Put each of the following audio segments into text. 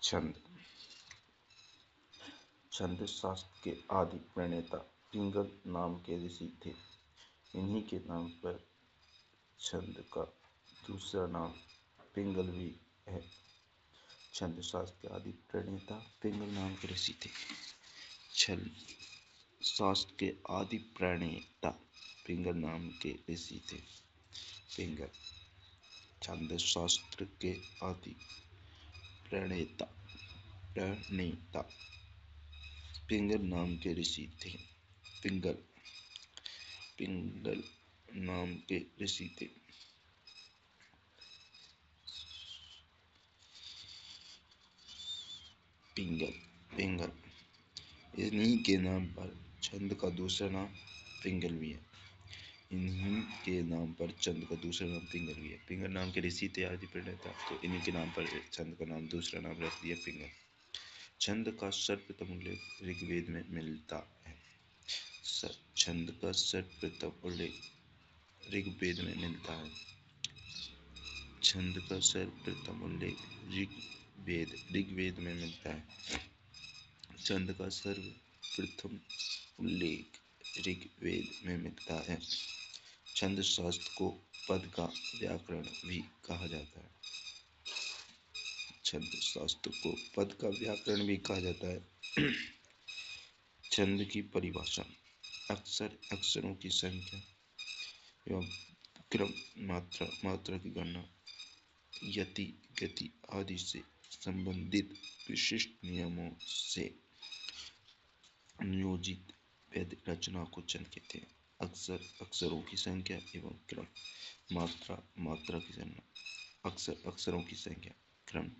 छंद। छंद शास्त्र के आदि प्रणेता पिंगल नाम के ऋषि थे। इन्हीं के नाम पर छंद का दूसरा नाम पिंगल भी है। छंद शास्त्र के आदि प्रणेता पिंगल नाम के ऋषि थे। छंद शास्त्र के आदि प्रणेता पिंगल नाम के ऋषि थे। पिंगल छंद शास्त्र के आदि प्रणेता पिंगल नाम के ऋषि थे। पिंगल नाम के ऋषि थे। पिंगल इन्हीं के नाम पर छंद का दूसरा नाम पिंगल भी है। इन्हीं के नाम पर छंद का दूसरा नाम पिंगल भी है। पिंगल नाम के ऋषि थे आदि प्रणेता, तो इन्हीं के नाम पर छंद का नाम दूसरा नाम रख दिया पिंगल। छंद का सर्वप्रथम उल्लेख ऋग्वेद में मिलता है। छंद का सर्वप्रथम उल्लेख ऋग्वेद में मिलता है। छंद का सर्वप्रथम उल्लेख ऋग्वेद में मिलता है। छंद का सर्वप्रथम उल्लेख ऋग्वेद में मिलता है। छंद शास्त्र को पद का व्याकरण भी कहा जाता है। छंद शास्त्र को पद का व्याकरण भी कहा जाता है। छंद की परिभाषा अक्षरों की संख्या एवं क्रम, मात्रा की गणना, यति, गति आदि से संबंधित विशिष्ट नियमों से नियोजित पद रचना को छंद कहते हैं। अक्षरों की संख्या एवं क्रम, मात्रा की गणना, अक्षरों की संख्या, क्रम,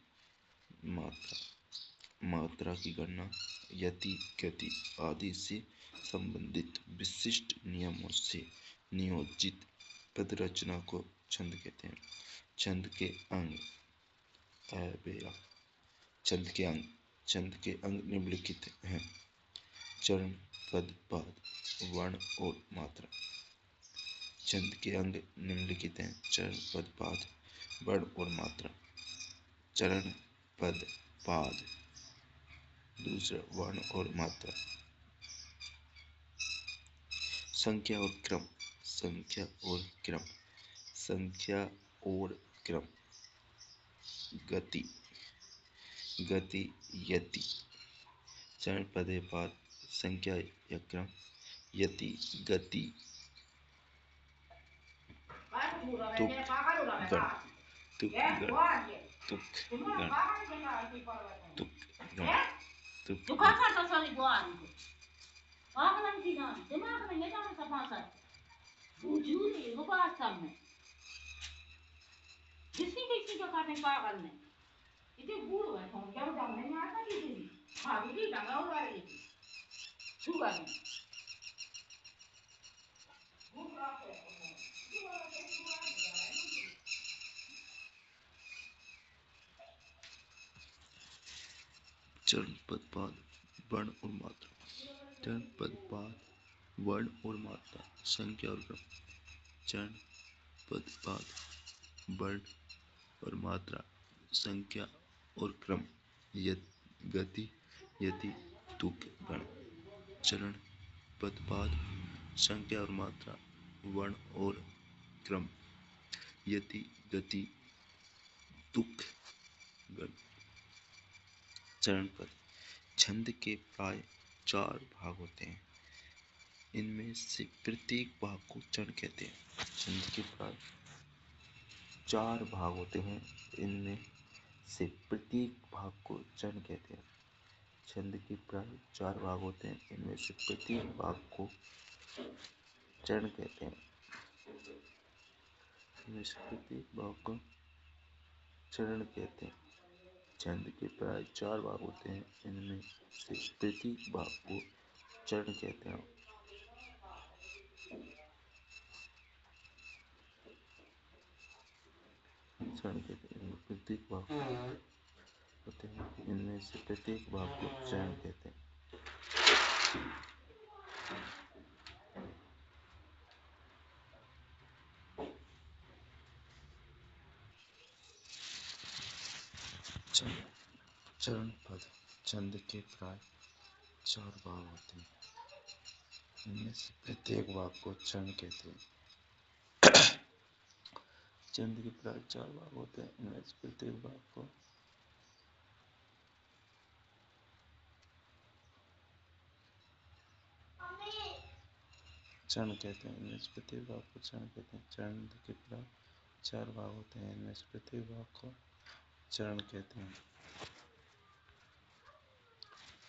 मात्रा की गणना, यति, गति आदि से संबंधित विशिष्ट नियमों से नियोजित पद रचना को छंद कहते हैं। छंद के अंग निम्नलिखित हैं। चरण, पद, पाद, वर्ण और मात्रा। छंद के अंग निम्नलिखित हैं। चरण, पद, पाद, वर्ण और मात्रा। चरण, पद, पाद, दूसरा वर्ण और मात्रा। संख्या और क्रम। गति, यति। चरण, पद, पाद, संख्या या क्रम, यति, गति, तुक गण, चरण, पद, पाद, वर्ण और मात्रा। चरण, पद, पाद, वर्ण और मात्रा। संख्या और क्रम। चरण, पद, पाद, वर्ण और मात्रा। संख्या और क्रम, गति, यति, तुक, गण। चरण, पद, पाद, संख्या और मात्रा, वर्ण और क्रम, यति, गति, तुक, गण। चरण पद। छंद के प्राय 4 भाग होते हैं। इनमें से प्रत्येक भाग को चरण कहते हैं। छंद के प्राय 4 भाग होते हैं। इनमें से प्रत्येक भाग को चरण कहते हैं। छंद के प्राय 4 भाग होते हैं। इनमें से प्रत्येक भाग को चरण कहते हैं। इनमें से प्रत्येक भाग को चरण कहते हैं। छंद के प्राय 4 भाग होते हैं। इनमें से प्रत्येक भाग को चरण कहते हैं। चरण कहते हैं। प्रत्येक भाग होते हैं। इनमें से प्रत्येक भाग को चरण कहते हैं। चरण पद छंद के प्राय 4 भाग होते हैं। इनमें से प्रत्येक भाग को चरण कहते हैं। छंद के प्राय 4 भाग होते हैं। इनमें से प्रत्येक भाग को चरण कहते हैं। इनमें से प्रत्येक भाग को चरण कहते हैं। छंद के प्राय 4 भाग होते हैं। इनमें से प्रत्येक भाग को चरण कहते हैं।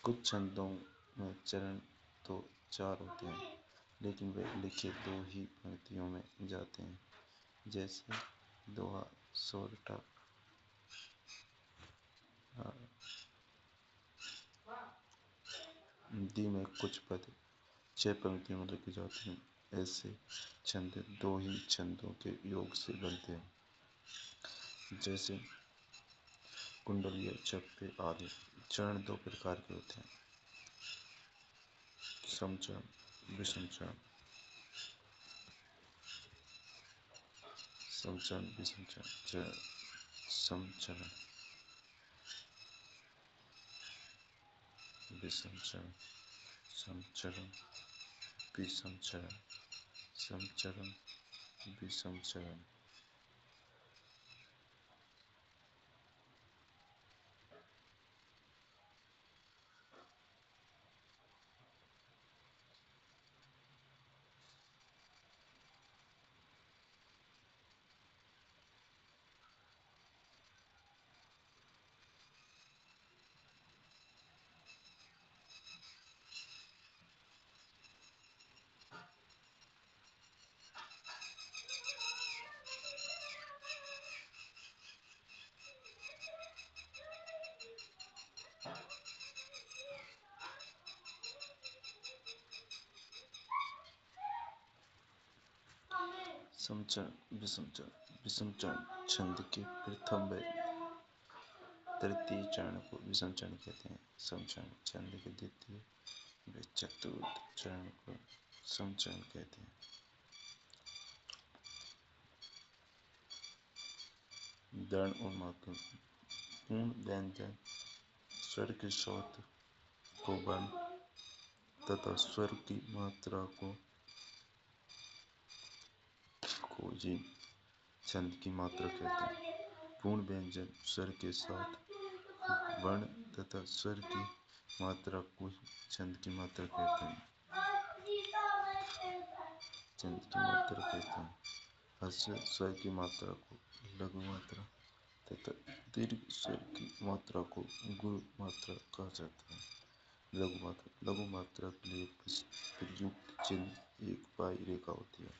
कुछ छंदों में चरण तो 4 होते हैं, लेकिन वे लिखे 2 ही पंक्तियों में जाते हैं, जैसे दोहा, सोरठा आदि में कुछ पद 6 पंक्तियों में लिखे जाते हैं। ऐसे छंद 2 ही छंदों के योग से बनते हैं, जैसे कुंडलीय, चप्पे आदि। चरण 2 प्रकार के होते हैं: समचरण, विषम चरण। समचरण, विषम चरण। समचरण, विषम चरण, समचरण, विषम चरण, समचरण, विषम चरण। समचरण, विषम चरण। विषम चरण छंद के प्रथम व तृतीय चरण को विषम चरण कहते हैं। समचरण छंद के द्वितीय व चतुर्थ चरण को समचरण कहते हैं। वर्ण और मात्रा। पूर्ण व्यंजन स्वर के साथ को वर्ण तथा स्वर की मात्रा को ही छंद की मात्रा कहते हैं। पूर्ण व्यंजन स्वर के साथ वर्ण तथा स्वर की मात्रा को ही छंद की मात्रा कहते हैं। छंद की मात्रा कहते हैं। ह्रस्व स्वर की मात्रा को लघु मात्रा तथा दीर्घ स्वर की मात्रा को गुरु मात्रा कहा जाता है। लघु मात्रा। लघु मात्रा के लिए प्रयुक्त चिन्ह एक पाई रेखा होती है।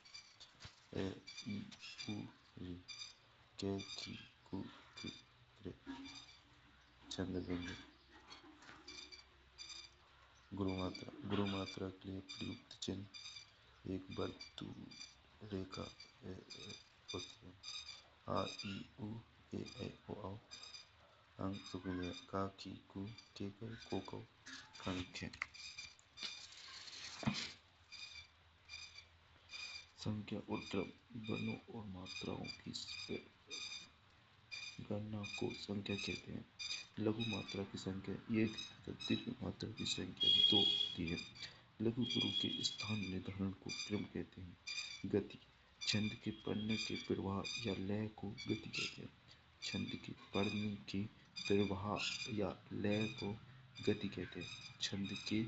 ए, ई, उ, री, के, की, कु, कि, रे। छंद बिंदु। गुरु मात्रा। गुरु मात्रा के लिए प्रयुक्त चिन्ह एक वर्तुल रेखा होती है। आ, ई, उ, ए, ऐ, ओ, औ। अंक तुकनिया का, की, कु, के, को, कौ, खं, खे। संख्या और क्रम। वर्णों और मात्राओं की गणना को संख्या कहते हैं। लघु मात्रा की संख्या 1 तथा दीर्घ मात्रा की संख्या 2 होती है। लघु गुरु के स्थान निर्धारण को क्रम कहते हैं। गति। छंद के पढ़ने के प्रवाह या लय को गति कहते हैं। छंद के पढ़ने के प्रवाह या लय को गति कहते हैं। छंद के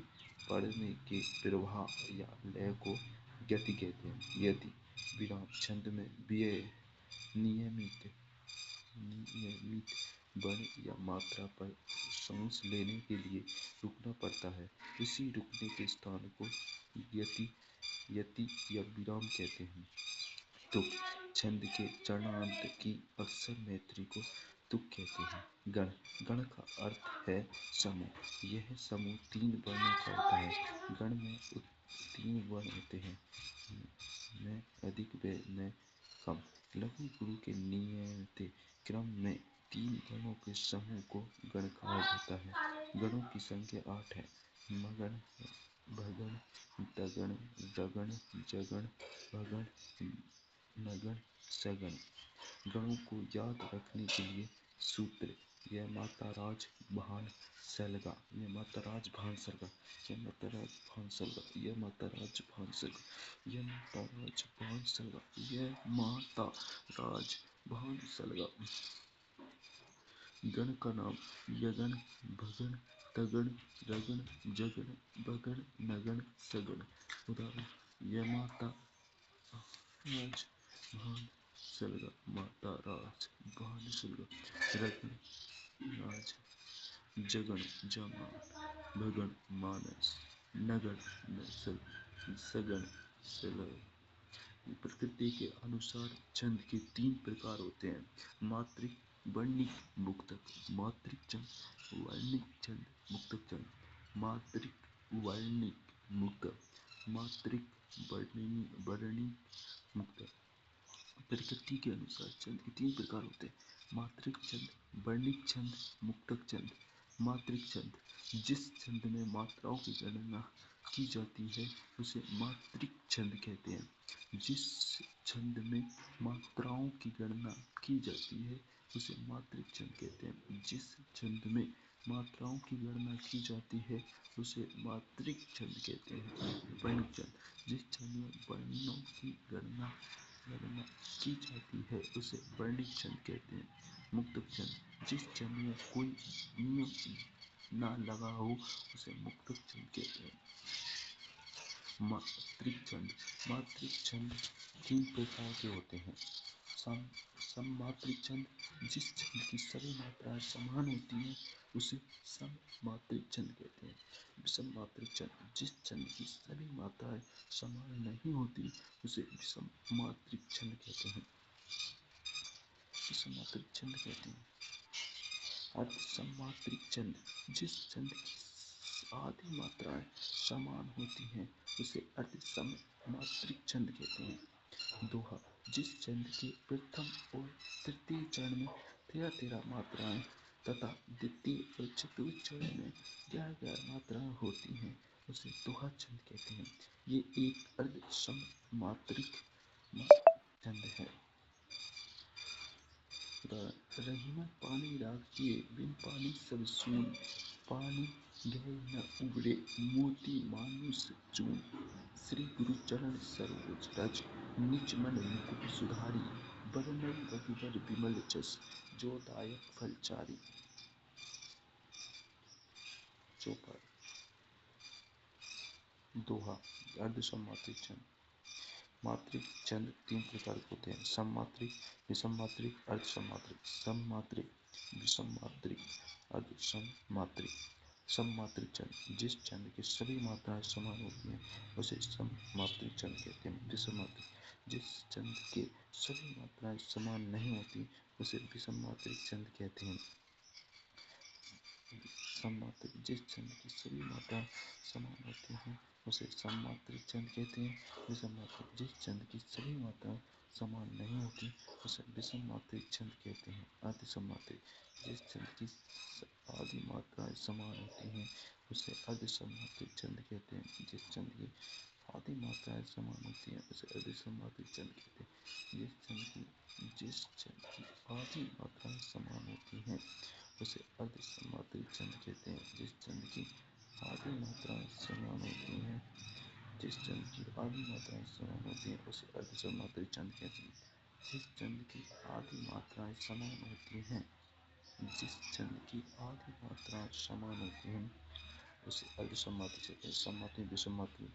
पढ़ने के प्रवाह या लय को गति कहते हैं। यदि विराम छंद में नियमित वर्ण या मात्रा पर सांस लेने के लिए रुकना पड़ता है, इसी रुकने के स्थान को यति या विराम कहते हैं। तुक। छंद के चरणांत की अक्षर मैत्री को तुक कहते हैं। गण। गण का अर्थ है समूह। यह समूह 3 वर्णों का होता है। गण में 3 वर्ण होते हैं, न अधिक व न कम। लघु गुरु के नियमित क्रम में 3 गणों के समूह को गण कहा जाता है। गणों की संख्या 8 है: मगण, भगण, तगण, रगण, जगण, भगण, नगण, सगण। गणों को याद रखने के लिए सूत्र यह माता राज भान सलगा, यह माता राज भान सलगा, यह माता राज भान सलगा, यह माता राज भान सलगा, यह माता राज भान सलगा, यह माता राज भान सलगा। गण का नाम यगन भगन तगन रगन जगन बगन नगन सगन। उदाहरण यह माता राज भान सलगा, माता राज भान सलगा, रगन राज, जगन जमान, भगन मानस, नगन नसल, सगन सलग। प्रकृति के अनुसार छंद के 3 प्रकार होते हैं: मात्रिक, वर्णिक, मुक्तक। मात्रिक छंद, वर्णिक छंद, मुक्तक छंद। मात्रिक, वर्णिक, मुक्तक। मात्रिक, वर्णिक, मुक्तक। प्रकृति के अनुसार छंद के 3 प्रकार होते हैं: मात्रिक छंद, वर्णिक छंद, मुक्तक छंद। मात्रिक छंद, जिस छंद में मात्राओं की गणना की जाती है उसे मात्रिक छंद कहते हैं। जिस छंद में मात्राओं की गणना की जाती है उसे मात्रिक छंद कहते हैं। जिस छंद में मात्राओं की गणना की जाती है उसे मात्रिक छंद कहते हैं। वर्णिक छंद, जिस छंद में वर्णों की गणना की जाती है उसे वर्णिक छंद कहते हैं। मुक्तक छंद, जिस छंद में कोई नियम ना लगा हो उसे मुक्तक छंद कहते हैं। मात्रिक छंद, मात्रिक छंद 3 प्रकार के होते हैं: सममात्रिक छंद, जिस छंद की सभी मात्राएं समान होती हैं उसे सममात्रिक छंद कहते हैं। विषम मात्रिक छंद, जिस छंद की सभी मात्राएं समान नहीं होती उसे विषम मात्रिक छंद कहते हैं। विषम मात्रिक छंद कहते हैं। अर्धसममात्रिक छंद, जिस छंद की आधी मात्राएं समान होती हैं उसे अर्धसममात्रिक छंद कहते हैं। दोहा, जिस छंद के प्रथम और तृतीय चरण में 13-13 मात्राएं तथा द्वितीय और चतुर्थ चरण में 11-11 मात्राएं होती हैं उसे दोहा छंद कहते हैं। ये एक अर्धसममात्रिक छंद है। रही न पानी राखिए, बिन पानी सब सून। पानी गए न उबरे, मोती मानुष चून। श्री गुरु चरण सरोज रज, निज मन मुकुट सुधारी। बरनउँ रघुबर विमल जस, जो दायक फल चारि। चौपाई। दोहा। अर्धसममात्रिक छंद। मात्रिक छंद 3 प्रकार के होते हैं: सममात्रिक, विषममात्रिक, अर्धसममात्रिक। सममात्रिक, विषममात्रिक, अर्धसममात्रिक। सममात्रिक छंद, जिस छंद की सभी मात्राएं समान होती हैं उसे सममात्रिक छंद कहते हैं। विषममात्रिक, जिस छंद के सभी मात्राएं समान नहीं होती उसे विषममात्रिक छंद कहते हैं। सममात्रिक, जिस छंद की सभी मात्राएं समान होती हैं उसे सममात्रिक छंद कहते हैं। विषममात्रिक, जिस छंद की सभी मात्राएं समान नहीं होती उसे विषममात्रिक छंद कहते हैं। अर्धसममात्रिक, जिस छंद की आधी मात्राएं समान होती हैं उसे अर्धसममात्रिक छंद कहते हैं। जिस छंद की आधी मात्राएं समान होती हैं उसे अर्धसममात्रिक छंद कहते हैं। जिस छंद की आधी मात्राएं समान होती हैं उसे अर्धसममात्रिक छंद कहते हैं। जिस छंद की आधी मात्राएं समान होती हैं जिस छंद की आधी मात्राएं समान होती हैं उसे अर्धसममात्रिक छंद कहते हैं। जिस छंद की आधी मात्राएं समान होती हैं जिस छंद की आधी मात्राएं समान होती हैं उसे अर्धसममात्रिक कहते हैं। सममात्रिक, विषममात्रिक।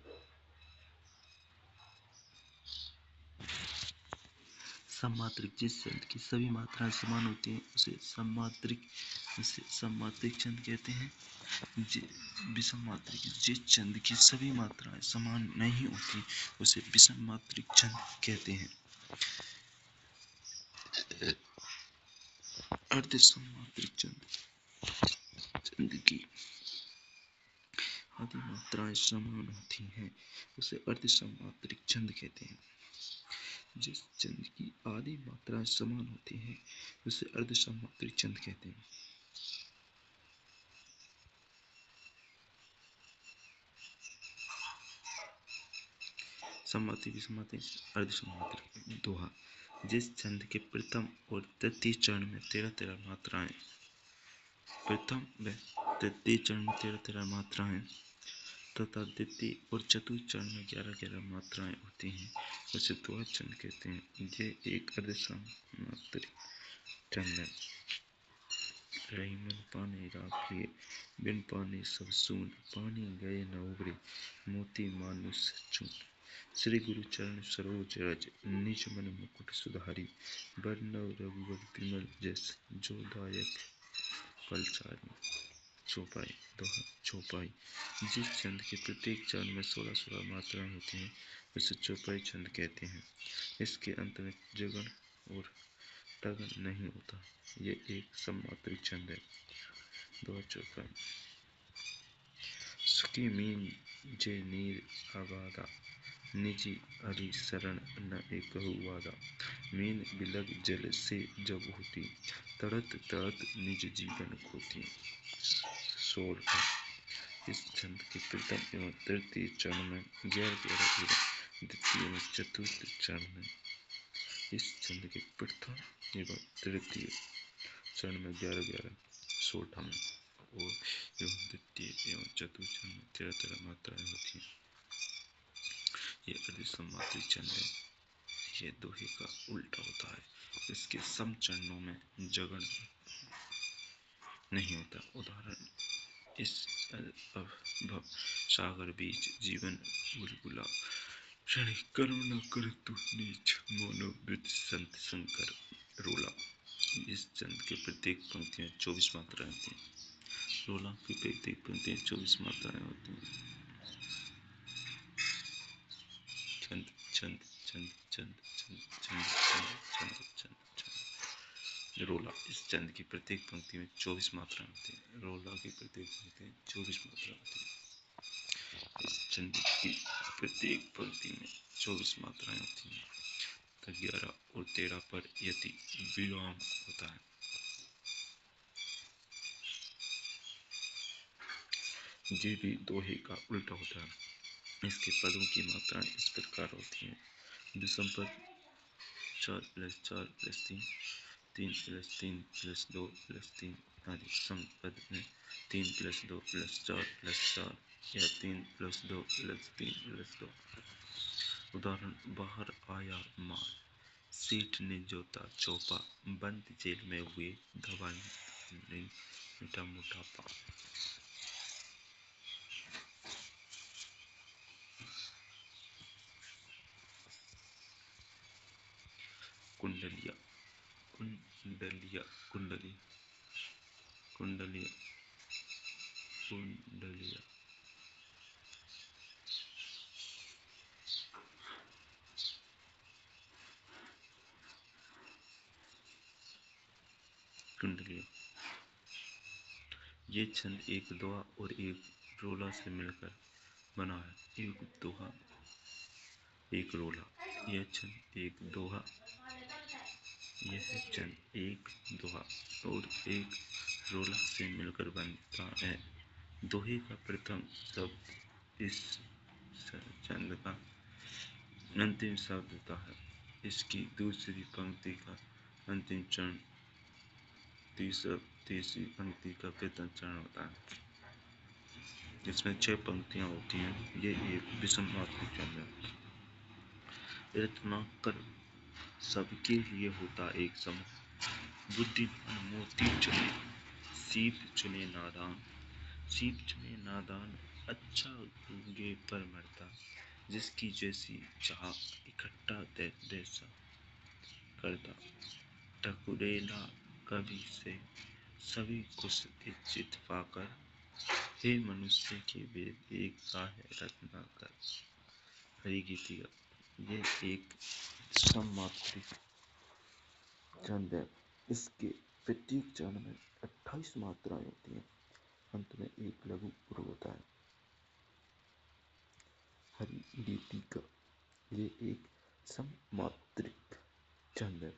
सममात्रिक, जिस छंद की सभी मात्राएं समान होती हैं उसे सममात्रिक छंद कहते हैं। विषममात्रिक, जिस छंद की सभी मात्राएं समान नहीं होती उसे विषममात्रिक छंद कहते हैं। अर्धसममात्रिक छंद, छंद की आधी मात्राएं समान होती हैं उसे अर्धसममात्रिक छंद कहते हैं। जिस छंद की आधी मात्राएं समान होती हैं उसे अर्धसममात्रिक छंद कहते हैं। सममात्रिक, विषममात्रिक, अर्धसममात्रिक। दोहा, जिस छंद के प्रथम और तृतीय चरण में 13-13 मात्राएं प्रथम व तृतीय चरण में 13-13 मात्राएं तथा द्वितीय और चतुर्थ चरण में 11-11 मात्राएं होती हैं, उसे द्वितीय छंद कहते हैं। ये एक अर्धसमांतरिक छंद है। रही मन पानी राख लिए, बिन पानी सब सून, पानी गए न उबरे, मोती मानुष चून। श्री गुरु चरण सरोज रज, निज मन मुकुट सुधारी, बरनउँ रघुबर बिमल जस, जो दायक फलचारी। चौपाई दोहा चौपाई। जिस छंद के प्रत्येक चरण में 16-16 मात्राएं होती हैं, उसे चौपाई छंद कहते हैं। इसके अंत में जगन और टगन नहीं होता। ये एक सममात्रिक छंद है। दोहा चौपाई। सुखी मीन जे नीर आबादा, निजी हरि शरण न एकहु वादा। मीन बिलग जल से जब होती, तड़त तड़त निज जीवन खोती। सोल। इस छंद के प्रथम एवं तृतीय चरण में 11-11 एवं द्वितीय एवं चतुर्थ चरण में इस छंद के प्रथम एवं तृतीय चरण में 11-11 16 में और एवं द्वितीय एवं चतुर्थ चरण में 13-13 मात्राएं होती हैं। ये अर्धसमांतरिक छंद है। ये दोहे का उल्टा होता है। इसके सम चरणों में जगन नहीं होता। उदाहरण, इस भव सागर बीच जीवन बुलबुला, क्षणिक करुणा कर तू नीच, मोनो वृत संत शंकर रोला। इस छंद के प्रत्येक पंक्ति में 24 मात्राएं होती हैं। रोला की प्रत्येक पंक्ति में 24 मात्राएं होती हैं। छंद छंद छंद छंद छंद छंद छंद छंद छंद। रोला। इस छंद की प्रत्येक पंक्ति में 24 मात्राएं होती हैं। रोला की प्रत्येक पंक्ति में 24 मात्राएं होती हैं। इस छंद की प्रत्येक पंक्ति में 24 मात्राएं होती हैं। तो 11 और 13 पर यति विलोम होता है। ये भी दोहे का उल्टा होता है। इसके पदों की मात्राएं इस प्रकार होती हैं। विषम पद 4+4+3, 3+3+2+3 आदि। सम पद में 3+2+4+4 या 3+2+3+2। उदाहरण, बाहर आया माल, सेठ ने जोता चौपा, बंद जेल में हुए दवाई मीठा मोटा पान। कुंडलिया कुंडलिया कुंडलिया कुंडलिया कुंडलिया कुंडलिया। ये छंद एक दोहा और एक रोला से मिलकर बना है। एक दोहा एक रोला। यह छंद एक दोहा और एक रोला से मिलकर बनता है। दोहे का प्रथम शब्द इस छंद का अंतिम शब्द होता है। इसकी दूसरी पंक्ति का अंतिम चरण तीसरी पंक्ति का प्रथम चरण होता है। इसमें 6 पंक्तियां होती हैं। ये एक विषमात्मक छंद है। रत्नाकर सबके लिए होता एक समूह, बुद्धिमान मोती चुने, सीप चुने नादान। सीप चुने नादान, अच्छा गूंगे पर मरता, जिसकी जैसी चाह इकट्ठा जैसा करता। ठकुरेला कवि से सभी कुछ इच्छित पाकर, हे मनुष्य के वेद एक है रत्नाकर। हरि गीतिका। ये एक सममात्रिक छंद है। इसके प्रत्येक चरण में 28 मात्राएं होती हैं। अंत में एक लघु पूर्व होता है। हरि गीतिका। ये एक सममात्रिक छंद है।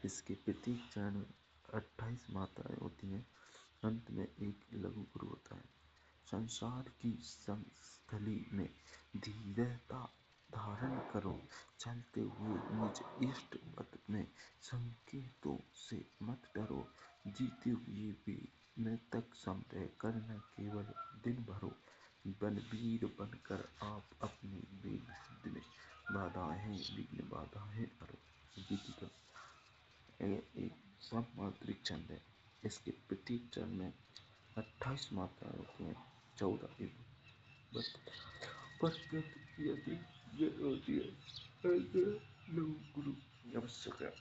इसके प्रत्येक चरण में 28 मात्राएं होती हैं। अंत में एक लघु पूर्व होता है। संसार की संस्थली में धीरता धारण करो, चलते हुए निज इष्ट पथ में, संकेतों से मत डरो, जीते हुए भी मृतक सम रह कर न केवल दिन भरो, बलवीर बनकर आप अपनी वेग सिद्धि में बाधाएं विघ्न बाधाएं हरो। गीति का ये एक समांतरिक छंद है। इसके प्रत्येक चरण में 28 मात्राएं होती हैं, 14 एवं 32 पर यदि ये होती है ऐसे लघु गुरु आवश्यक है।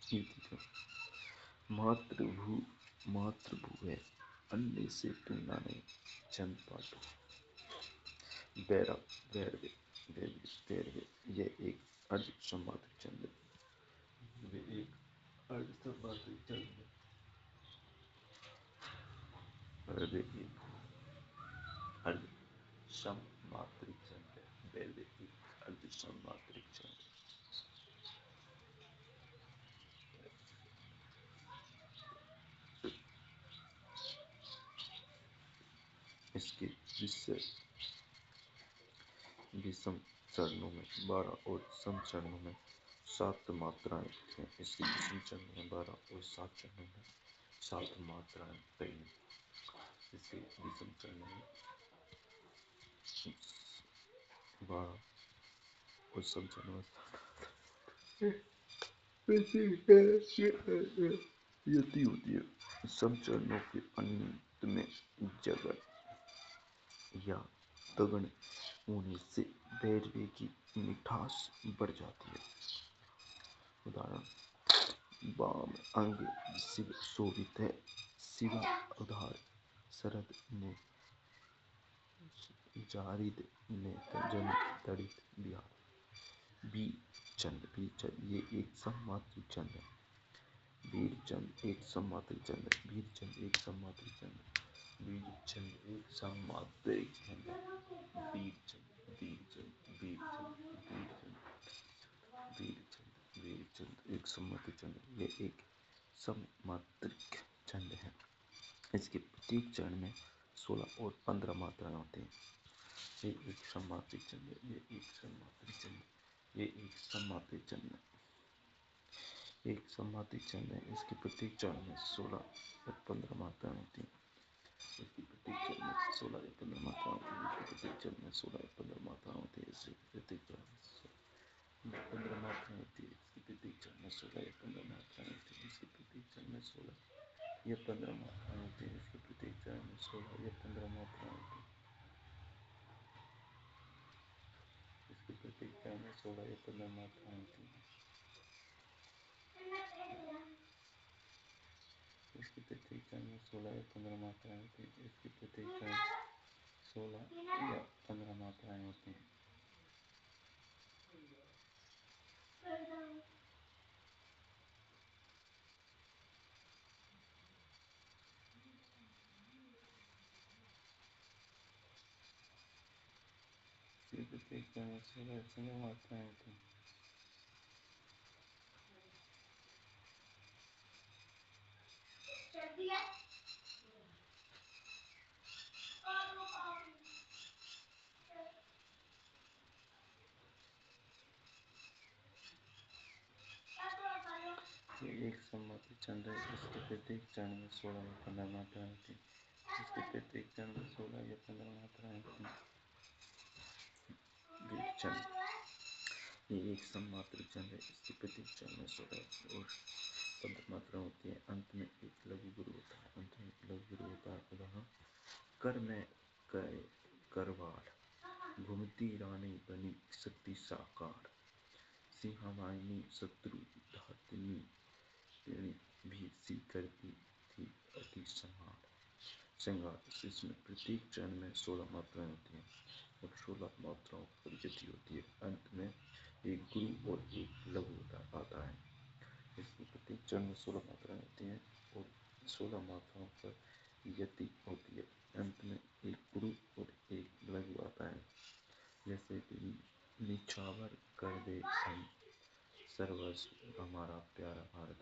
गीति का मातृभू है, अन्य से तुलना नहीं, चंद पाठो भैरव भैरवे भैरवे भैरवे। यह एक अर्ध समांतरिक छंद है। वे एक अर्ध समांतरिक छंद है। भैरवे एक अर्ध समांतरिक छंद है। भैरवे एक अर्ध समांतरिक छंद है। इसके विषम चरणों में 12 और सम चरणों में 7 मात्राएं हैं। इसके विषम चरणों में 12 और 7 चरणों में 7 मात्राएं तय हैं। इसके विषम चरणों में 12 और सम चरणों में यति होती है। सम चरणों के अंत में जगन या तगन होने से भैरवे की मिठास बढ़ जाती है। उदाहरण: वाम अंग शिव शोभित है, शिवा उधार शरद ने जारिद ने जन तड़ित बिहार। बीरचंद ये एक सममात्रिक छंद है। वीरचंद एक सममात्रिक छंद है। वीरचंद एक सममात्रिक छंद है। वीरचंद एक सममात्रिक छंद है। वीरचंद वीरचंद वीरचंद वीरचंद वीरचंद वीरचंद एक सममात्रिक छंद है। ये एक सममात्रिक छंद है। इसके प्रत्येक चरण में 16 और 15 मात्राएं होती हैं। ये एक सममात्रिक छंद है। ये एक सममात्रिक छंद है। ये एक सममात्रिक छंद है। एक सममात्रिक छंद है। इसके प्रत्येक चरण में 16 और 15 मात्राएं होती हैं। इसके प्रत्येक चरण में 16 या 15 मात्राएं होती हैं। इसके प्रत्येक चरण में 16 या 15 मात्राएं होती हैं। इसके प्रत्येक चरण में 15 मात्राएं होती है। इसके प्रत्येक चरण में 16 या 15 मात्राएं होती है। इसके प्रत्येक चरण में 16 या 15 मात्राएं होती है। इसके प्रत्येक चरण में 16 या 15 मात्राएं होती है। इसके प्रत्येक चरण में 16 या 15 मात्राएं होती हैं। इसके प्रत्येक चरण में 16 या 15 मात्राएं होती हैं। इसके प्रत्येक चरण 16 या 15 मात्राएं होती हैं। इसके प्रत्येक चरण में 16 या 15 मात्राएं होती हैं। ये एक सममात्रिक छंद है। इसके प्रत्येक चरण में 16 या 15 मात्राएं होती हैं। इसके प्रत्येक चरण में 16 या 15 मात्राएं होती हैं। ये एक सममात्रिक छंद है। इसके प्रत्येक चरण में 16 और 15 मात्राएं होती हैं। अंत में एक लघु गुरु होता है। अंत में एक लघु गुरु होता है। उदाहरण: कर में करवार, घूमती रानी बनी शक्ति साकार, सिंहवाहिनी शत्रु धात्रिणी भी सी करती थी अति श्रृंगार। इसमें प्रत्येक चरण में 16 मात्राएं होती हैं और 16 मात्राओं पर यति होती है। अंत में एक गुरु और एक लघु आता है। इसमें प्रत्येक चरण में 16 मात्राएं होती हैं और 16 मात्राओं पर यति होती है। अंत में एक गुरु और एक लघु आता है। जैसे कि निछावर कर दे हम सर्वस्व हमारा प्यारा भारत।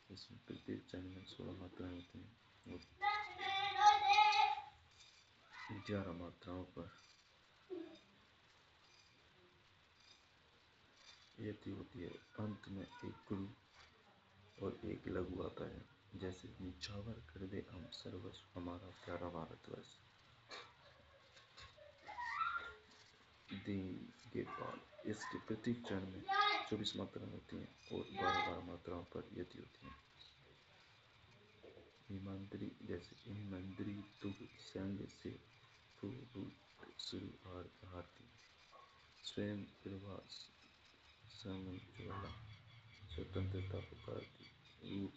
इसमें प्रत्येक चरण में 16 मात्राएं होती हैं और 11 मात्राओं पर यति होती है। अंत में एक गुरु और एक लघु आता है, जैसे निछावर कर दे हम सर्वस्व हमारा प्यारा भारतवर्ष। दिन के बाद इसके प्रत्येक चरण में 24 मात्राएं होती हैं और 12 मात्राओं पर यति होती हैं। हिमांतरी जैसे हिमंद्री तुग संग से फूट शुरू आरती स्वयं प्रभा संग ज्वाला स्वतंत्रता पुकारती रूप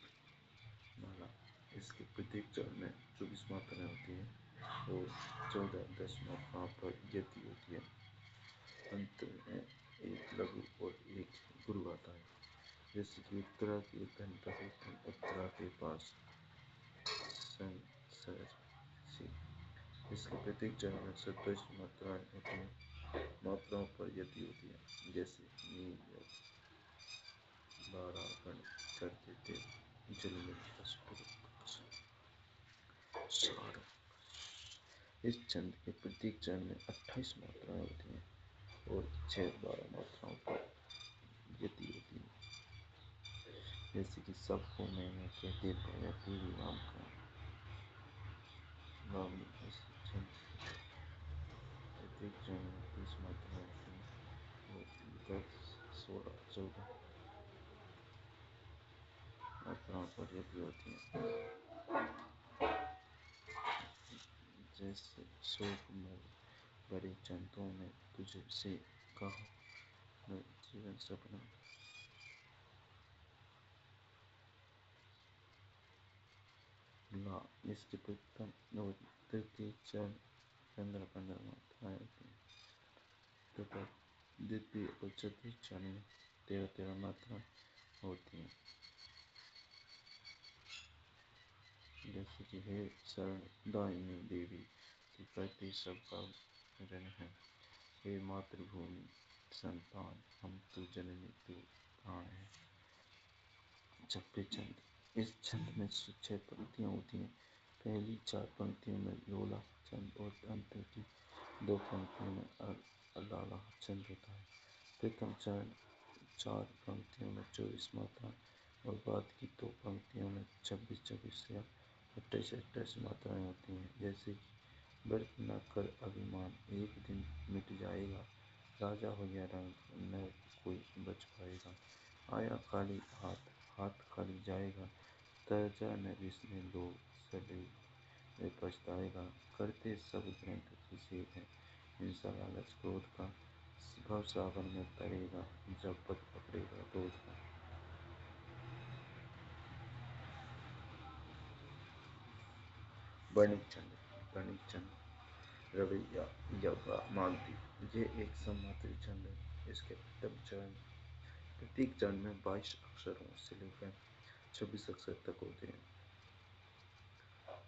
माला। इसके प्रत्येक चरण में 24 मात्राएं होती हैं और 14 मात्राओं पर यति होती है। अंत में एक लघु और एक गुरु आता है, जैसे कि उत्तरा के धन उत्तरा के पास इसके प्रत्येक चरण में 27 मात्राएं होती हैं। मात्राओं पर यति होती है, जैसे बारागण कर देते जल में सार। इस छंद के प्रत्येक चरण में 28 मात्राएं होती हैं और 12 मात्राओं पर यति होती है, जैसे कि सबको मैंने कहते पाया तेरी राम का नाम। इस छंद प्रत्येक चरण में 30 मात्राएं होती हैं और 10, 16, 14 मात्राओं पर यति होती हैं, जैसे शोक मोह भरे चंदों में तुझसे कहा मैं जीवन सपना। ला इसके प्रथम और तृतीय चरण 15 मात्राएं होती हैं तथा द्वितीय और चतुर्थ चरण में 13 मात्राएं होती हैं, जैसे कि हे शरण दायिनी देवी तू करते सबका ऋण है, हे मातृभूमि संतान हम तू जननी तू प्राण है। जप्पे छंद इस छंद में 6 पंक्तियां होती हैं। पहली 4 पंक्तियों में लोला छंद और अंत की 2 पंक्तियों में अलाला छंद होता है। प्रथम चरण 4 पंक्तियों में 24 मात्राएं और बाद की 2 पंक्तियों में 26 या 28 मात्राएं होती हैं, जैसे कि व्यर्थ न कर अभिमान एक दिन मिट जाएगा, राजा हो या रंग न कोई बच पाएगा, आया खाली हाथ हाथ खाली जाएगा, तजा न जिसने लोग सड़े वे पछताएगा, करते सब ग्रंथ किसे है हिंसा लालच क्रोध का, भव सागर में तरेगा जब पद पकड़ेगा क्रोध का। वर्णिक छंद रवैया यज्ञ मालती ये एक सममात्री छंद है। इसके प्रथम चरण प्रत्येक चरण में 22 अक्षरों से लेकर 26 अक्षर तक होते हैं।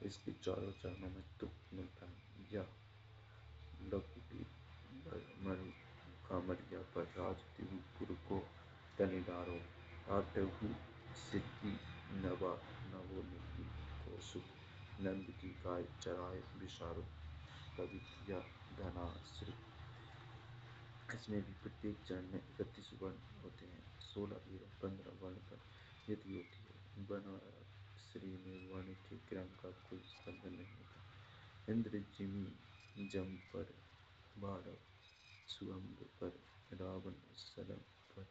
इसके चारों चरणों में तुक मिलता है। यह लघु कामरिया पर राज तिरुपुर को तनि डारो, आठहु सिद्धि नवा नवोन्नति को सुख, नंद की गाय चराए विसारो, कवित या धनाश्रित। इसमें भी प्रत्येक चरण में 31 वर्ण होते हैं। 16 एवं 15 वर्ण पर यति होती है। बनाश्री में वर्ण के क्रम का कोई बंधन नहीं होता। इंद्र जिमी जम पर बारह, सुअम्ब पर रावण, सलम पर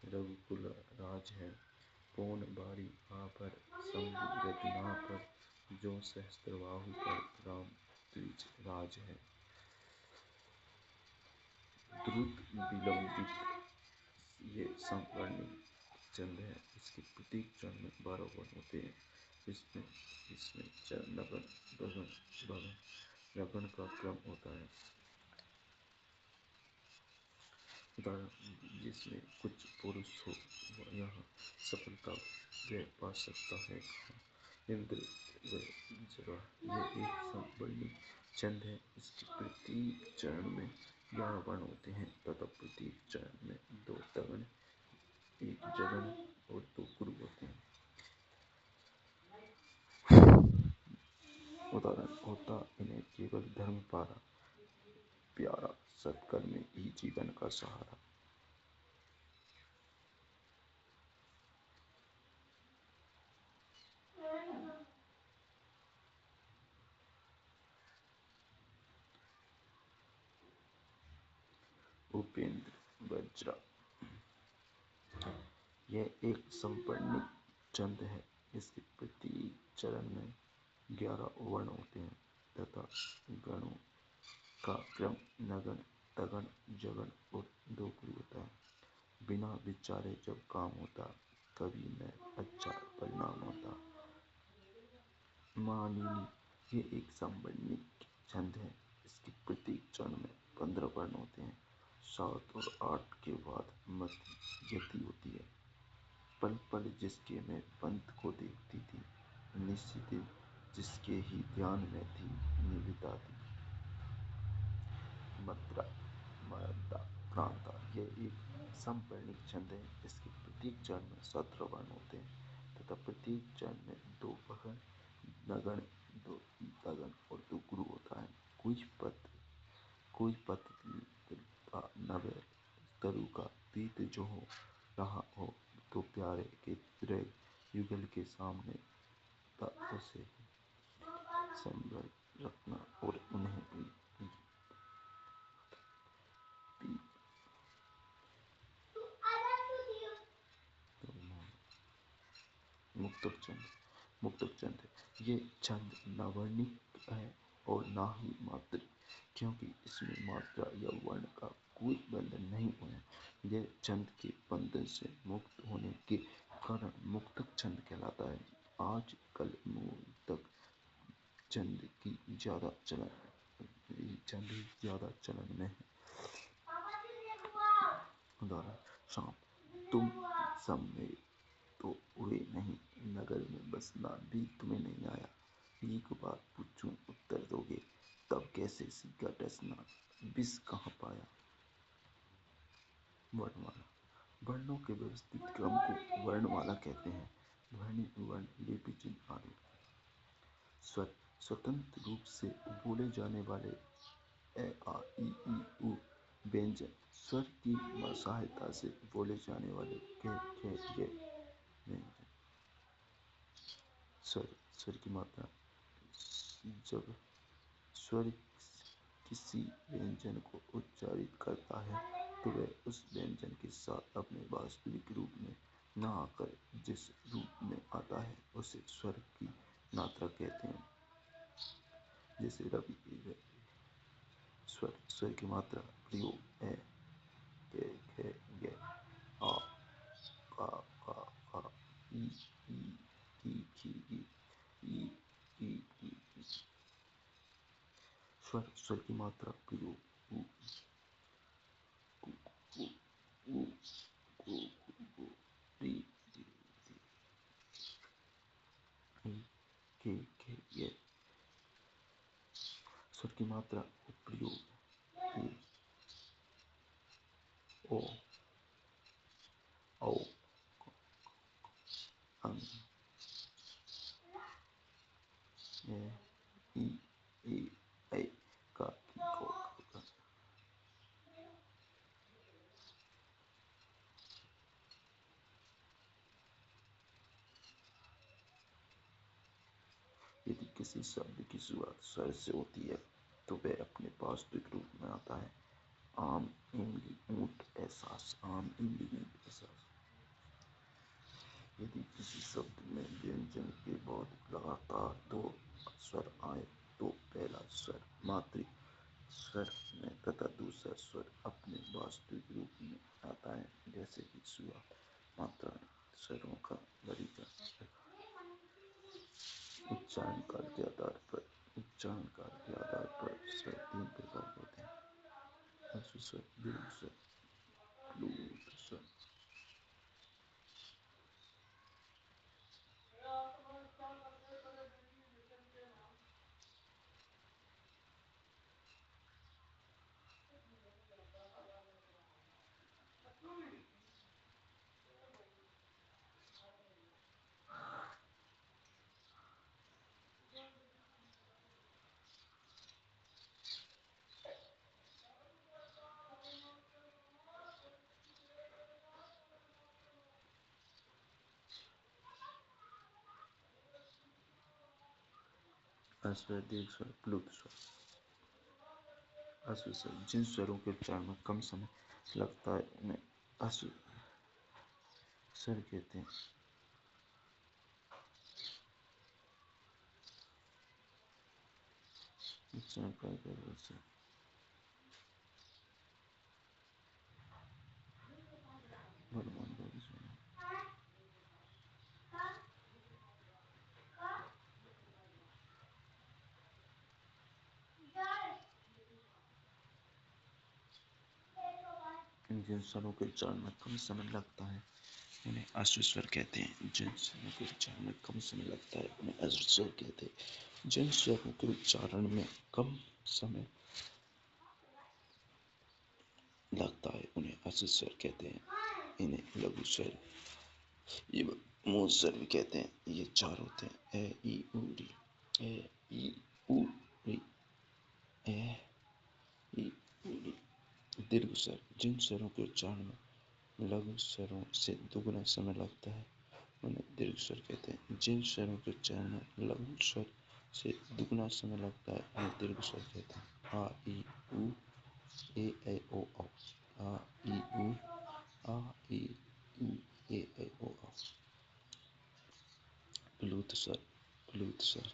रघुकुल राज है, पौन बारी आ पर शंभु रत्ना पर, जो सहस्त्रबाहु पर राम द्विज राज है। द्रुत विलंबित ये समवर्णिक छंद है। इसके प्रत्येक चरण में 12 वर्ण होते हैं। इसमें नगन गगन भगन रगन का क्रम होता है। उदाहरण जिसमें कुछ पुरुष हो यह सफलता वे पा सकता है इंद्र वज्र। ये एक समवर्णिक छंद है। इसके प्रत्येक चरण में 11 वर्ण होते हैं तथा प्रत्येक चरण में 2 तगन, 1 जगन और 2 गुरु होते हैं। होता इन्हें केवल धर्म पारा, प्यारा सत्कर्म ही जीवन का सहारा। उपेंद्र वज्रा। यह एक संपर्णिक छंद है। इसके प्रत्येक चरण में 11 वर्ण होते हैं तथा गणों का क्रम नगण, तगण, जगण और दोगुरु होता है। बिना विचारे जब काम होता, कभी न अच्छा परिणाम होता। मानिनी। ये एक संवर्णिक छंद है। इसके प्रत्येक चरण में 15 वर्ण होते हैं। 7 और 8 के बाद मध्य यति होती है। पल पल जिसके में पंथ को देखती थी, निश्चित जिसके ही ध्यान में थी, निविदा थी। मद्रा, मदा, प्रांता। यह एक संपर्णिक छंद है। इसके प्रत्येक चरण में 17 वर्ण होते हैं तथा प्रत्येक चरण में 2 वर्ण, नगण, 2 तगण और 2 गुरु होता है। कोई पद नव तरु का पीत जो हो रहा हो, तो प्यारे के त्रय युगल के सामने उसे संभल रखना और उन्हें भी मुक्तक छंद। मुक्तक छंद ये छंद न वर्णिक है और ना ही मात्रिक, क्योंकि इसमें मात्रा या वर्ण का कोई बंधन नहीं है। यह छंद के बंधन से मुक्त होने के कारण मुक्तक छंद कहलाता है। आजकल मुक्तक छंद की ज्यादा चलन में है। उदाहरण, शाम। तुम सब में तो उड़े नहीं, नगर में बसना भी तुम्हें नहीं आया। एक बात पूछूं उत्तर दोगे, तब कैसे सीखा डसना, बिस कहाँ पाया। वर्णमाला। वर्णों के व्यवस्थित क्रम को वर्णमाला कहते हैं। ध्वनि, वर्ण, लिपि, चिन्ह आदि। स्वर। स्वतंत्र रूप से बोले जाने वाले ए, आ, ई, उ व्यंजन। स्वर की सहायता से बोले जाने वाले क, ख, ग व्यंजन। स्वर की मात्रा। जब स्वर किसी व्यंजन को उच्चारित करता है, तो वह उस व्यंजन के साथ अपने वास्तविक रूप में न आकर जिस रूप में आता है, उसे स्वर की मात्रा कहते हैं। जैसे रवि, स्वर की मात्रा प्रयोग ए, के, खे, गे, आ, का, खा, ई, की, खी, ई, की। स्वर की मात्रा प्रयोग उ, कु, उ, उ, को, गो, री, री, री, के, ये। स्वर की मात्रा प्रयोग उ, ओ, औ, अं, ए, ई, ऐ, का, की, को, ख। यदि किसी शब्द की शुरुआत स्वर से होती है, तो वह अपने वास्तविक रूप में आता है। आम, इमली, ऊंट, एहसास। आम, इमली, ऊंट, एहसास। यदि किसी शब्द में व्यंजन के बाद लगातार 2 स्वर आए, तो पहला स्वर मात्रिक स्वर में तथा दूसरा स्वर अपने वास्तविक रूप में आता है। जैसे कि शुरुआत मात्रा में स्वरों का तरीका। उच्चारण काल के आधार पर स्वर 3 प्रकार के होते हैं। हर्ष स्वर, दीर्घ स्वर, प्लुत स्वर। अस्व दीर्घ स्वर प्लुत स्वर। अस्व स्वर जिन स्वरों के उच्चारण में कम समय लगता है उन्हें अस्व स्वर कहते हैं। उच्चारण का स्वर जिन स्वरों के उच्चारण में कम समय लगता है उन्हें अस्व स्वर कहते हैं। जिन स्वरों के उच्चारण में कम समय लगता है उन्हें अस्व स्वर कहते हैं। जिन स्वरों के उच्चारण में कम समय लगता है उन्हें अस्व स्वर कहते हैं। इन्हें लघु स्वर एवं मूल स्वर भी कहते हैं। ये चार होते हैं ए ई उ री, ए ई उ री, ए ई उ री। दीर्घ स्वर जिन स्वरों के उच्चारण में लघु स्वरों से दुगुना समय लगता है उन्हें दीर्घ स्वर कहते हैं। जिन स्वरों के उच्चारण में लघु स्वर से दुगुना समय लगता है उन्हें दीर्घ स्वर कहते हैं। आ ई उ ए ऐ ओ औ, आ ई उ, आ ई उ ए ऐ ओ औ। प्लुत स्वर प्लुत स्वर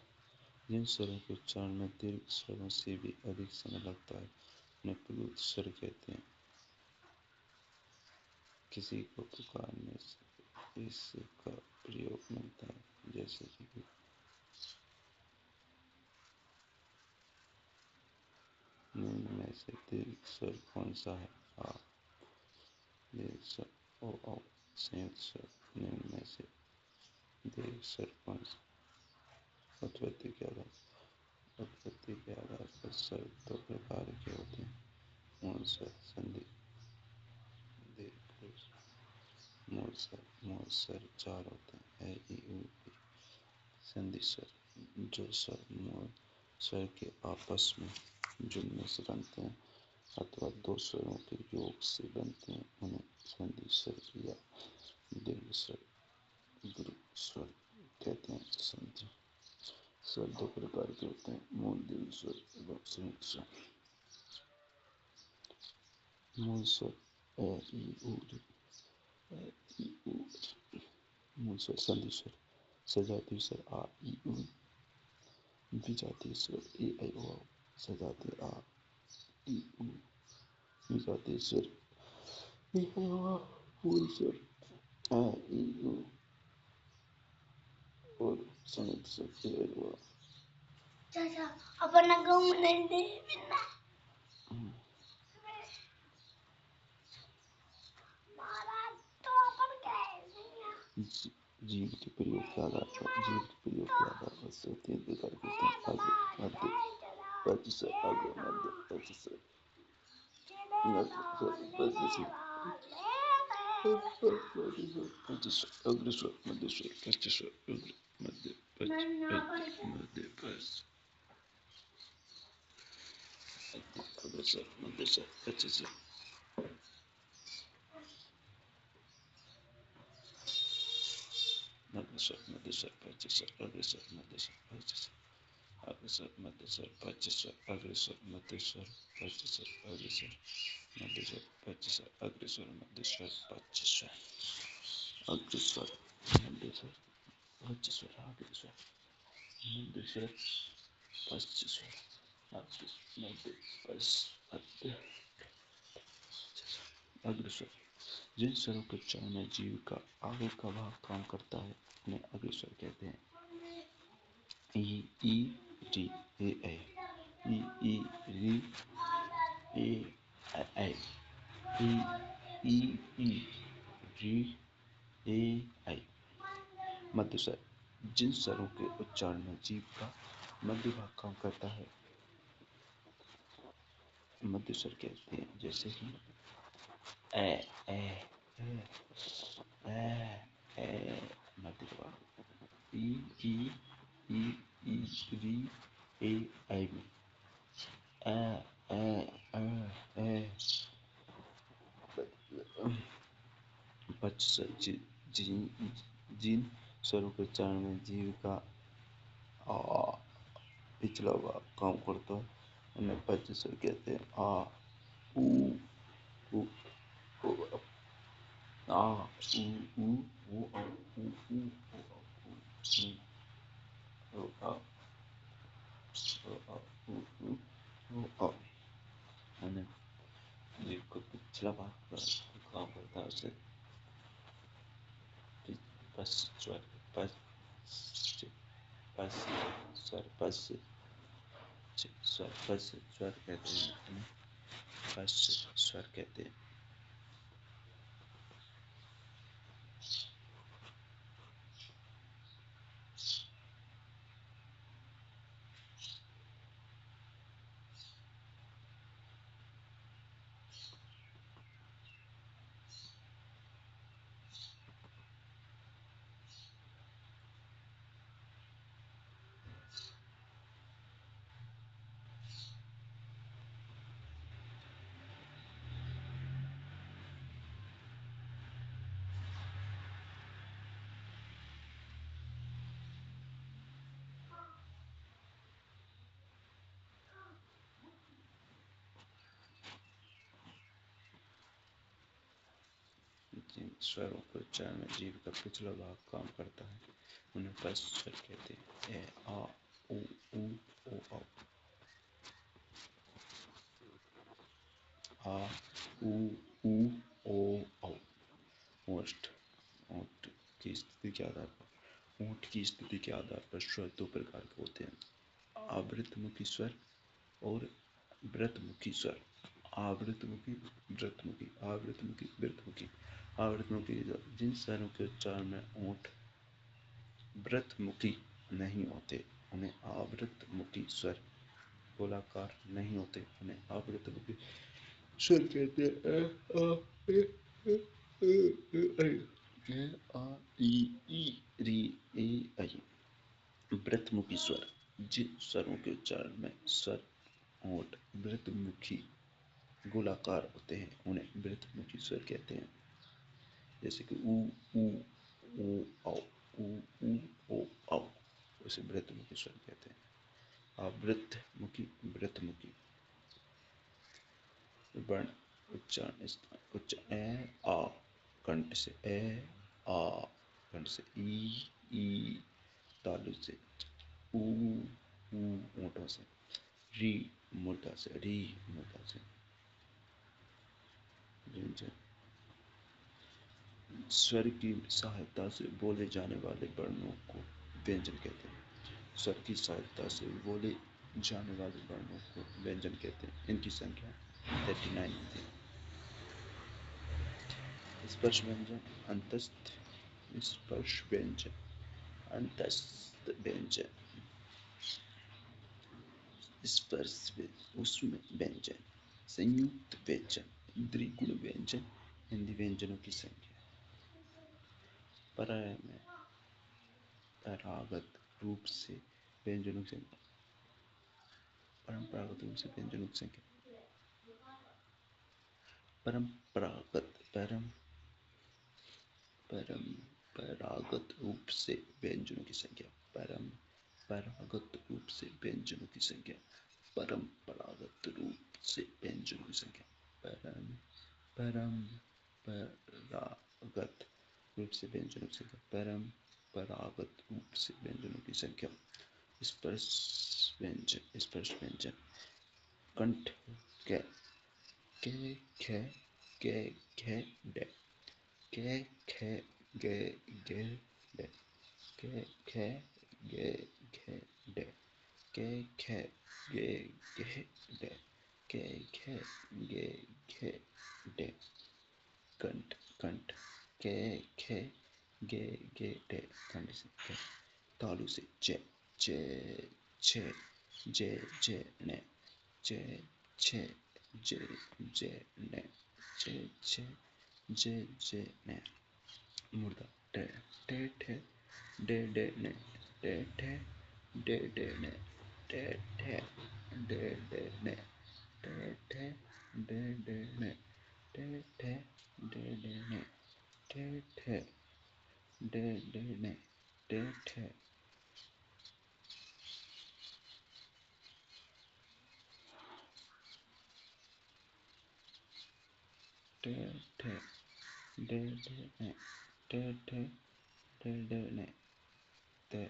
जिन स्वरों के उच्चारण में दीर्घ स्वरों से भी अधिक समय लगता है उन्हें प्लुत स्वर कहते हैं। किसी को पुकारने से इसका प्रयोग मिलता है, जैसे कि निम्न में से दीर्घ स्वर कौन सा है? आ दीर्घ स्वर ओ औ। संयुक्त स्वर निम्न में से दीर्घ स्वर कौन सा? उत्पत्ति के आधार पर स्वर दो प्रकार के होते हैं। मूल स्वर संधि दीर्घ मूल स्वर चार होते हैं ए ई उ ई। संधि स्वर जो स्वर मूल स्वर के आपस में जुड़ने से बनते हैं अथवा दो स्वरों के योग से बनते हैं उन्हें संधि स्वर या दीर्घ स्वर दीर्घ स्वर कहते हैं। संधि स्वर दो प्रकार के होते हैं, मूल दीर्घ स्वर एवं संयुक्त स्वर। मूल स्वर ए ई उ री, ए ई उ री। मूल स्वर संधि स्वर सजातीय स्वर आ ई उ, विजातीय स्वर ए ऐ ओ औ, सजातीय आ ई उ, विजातीय स्वर ए ऐ ओ औ। मूल स्वर आ ई उ और संयुक्त स्वर ए ऐ ओ औ। चाचा अपना गाँव में नहीं दे बिना जीव के प्रयोग के आधार पर स्वर तीन प्रकार के होते हैं। अग्र मध्य पश्च स्वर। अग्र मध्य पश्च स्वर। अग्र स्वर मध्य स्वर पश्च स्वर। अग्र मध्य पश्च मध्य पश्च। अग्र स्वर मध्य स्वर पश्च स्वर। अग्र स्वर मध्य स्वर पश्च स्वर। अग्र स्वर मध्य स्वर पश्च स्वर। अग्र स्वर मध्य स्वर पश्च स्वर। अग्र स्वर मध्य स्वर पश्च स्वर। अग्र स्वर मध्य स्वर पश्च स्वर। अग्र स्वर मध्य स्वर पश्च स्वर। अग्र स्वर मध्य स्वर पश्च स्वर। अग्र स्वर मध्य स्वर पश्च स्वर। अग्र मध्य पश्च। अग्र स्वर जिन स्वरों के उच्चारण में जीव का आगे का भाग काम करता है उन्हें अग्र स्वर कहते हैं। ई ई री ए ऐ, ई ई री ए ऐ, ई ई ई री ए ऐ। मध्य स्वर जिन स्वरों के उच्चारण में जीव का मध्य भाग काम करता है मध्य स्वर कहते हैं, जैसे कि ए ए ए मध्य भाग। ई ई ई ई री ए ऐ में ए ए ए ए। पश्च स्वर जिन स्वरों के उच्चारण में जीव का पिछला भाग काम करता है उन्हें पश्च स्वर कहते हैं। आ ऊ उ ओ आ ऊ ऊ आ ऊ ऊ ओ आ ओ आ ऊ आ उन्हें जिसको पिछला भाग काम करता है उसे पश्च स्वर पश्च पश्च स्वर पश्च स्वर पश्च स्वर कहते हैं। उन्हें पश्च स्वर कहते हैं। जिन स्वरों के उच्चारण में जीभ का पिछला भाग काम करता है उन्हें पश्च स्वर कहते हैं। ए आ उ ओ औ आ उ ओ औ। ओष्ठ ओंठ की स्थिति के आधार पर स्वर दो प्रकार के होते हैं। आवृतमुखी स्वर और व्रतमुखी स्वर। आवृतमुखी व्रतमुखी आवृतमुखी व्रतमुखी आवृतमुखी जिन स्वरों के उच्चारण में ओंठ व्रतमुखी नहीं होते उन्हें आवृतमुखी स्वर। गोलाकार नहीं होते उन्हें आवृतमुखी स्वर कहते हैं। ए आ ई री ए आई। व्रतमुखी स्वर जिन स्वरों के उच्चारण में स्वर ओंठ व्रतमुखी गोलाकार होते हैं उन्हें व्रतमुखी स्वर कहते हैं। जैसे कि ऊ ऊ ओ औ ऊ ओ औ उसे व्रतमुखी स्वर कहते हैं। आवृतमुखी व्रतमुखी वर्ण उच्चारण ए आ कंठ से ए आ कंठ से ई तालु से ऊ ऊंटों से री मूर्धा से री मूर्धा से। स्वर की सहायता से बोले जाने वाले वर्णों को व्यंजन कहते हैं। स्वर की सहायता से बोले जाने वाले वर्णों को व्यंजन कहते हैं। इनकी संख्या 39 होती है। स्पर्श व्यंजन अंतस्थ स्पर्श व्यंजन अंतस्थ व्यंजन स्पर्श उसमें व्यंजन संयुक्त व्यंजन द्विगुण व्यंजन। हिंदी व्यंजनों की संख्या पर्याय में परंपरागत रूप से व्यंजनों की संख्या परंपरागत रूप से व्यंजनों की संख्या परंपरागत रूप से व्यंजनों की संख्या परंपरागत रूप से व्यंजनों की संख्या परंपरागत रूप से व्यंजनों की संख्या परंपरागत रूप से व्यंजनों की संख्या परंपरागत रूप से व्यंजनों की संख्या। स्पर्श व्यंजन कंठ कै कै खे गे घे डे कै खे गे घे डे कै खे गे घे डे कै खे गे घे डे कै खे गे घे डे। कंठ कंठ कै खे गे घे डे कंठ से तालु से चे चे छे जे जे ने चे छे जे जे ने चे छे जे जे ने। मूर्धा टे टे ठे डे डे ने टे ठे डे डे ने टे ठे डे डे ने टे ठे डे डे ने टे ठे डे डे ने टे ठे डे डे ने टे ठे ठे ठे डे डे ने ठे ठे डे डे ने ते